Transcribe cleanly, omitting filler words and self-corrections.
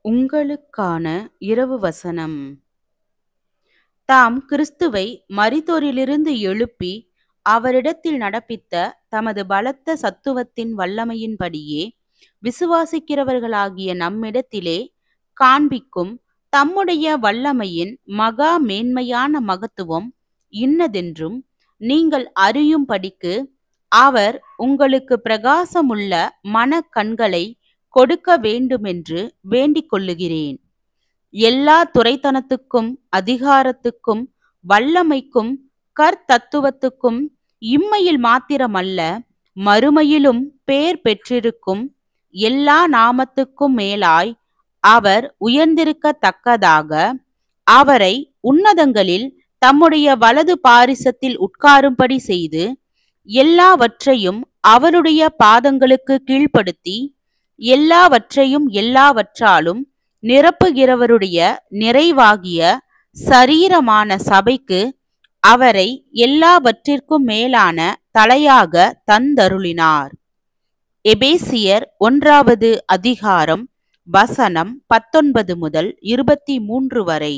உங்களுக்கான இரவு வசனம். தாம் கிறிஸ்துவை மரித்தோரிலிருந்து எழுப்பி அவரிடத்தில் நடப்பித்த தமது பலத்த சத்துவத்தின் வல்லமையின்படியே விசுவாசிக்கிறவர்களாகிய நம்மிடத்திலே காண்பிக்கும் தம்முடைய வல்லமையின் மகா மேன்மையான மகத்துவம் இன்னதென்றும் நீங்கள் அறியும்படிக்கு அவர் உங்களுக்கு பிரகாசமுள்ள மனக்கண்களை கொடுக்க வேண்டுமென்று வேண்டிக் கொள்ளுகிறேன். எல்லா துரைத்தனத்துக்கும் அதிகாரத்துக்கும் வல்லமைக்கும் கர்த்தத்துவத்துக்கும் இம்மையில் மாத்திரமல்ல மறுமையிலும் பேர் பெற்றிருக்கும் எல்லா நாமத்துக்கும் மேலாய் அவர் உயர்ந்திருக்கத்தக்கதாக அவரை உன்னதங்களில் தம்முடைய வலது பாரிசத்தில் உட்காரும்படி செய்து எல்லாவற்றையும் அவருடைய பாதங்களுக்கு கீழ்ப்படுத்தி எல்லாவற்றையும் எல்லாவற்றாலும் நிரப்புகிறவருடைய நிறைவாகிய சரீரமான சபைக்கு அவரை எல்லாவற்றிற்கும் மேலான தலையாக தந்தருளினார். எபேசியர் 1 அதிகாரம் வசனம் 19 முதல் 23 வரை.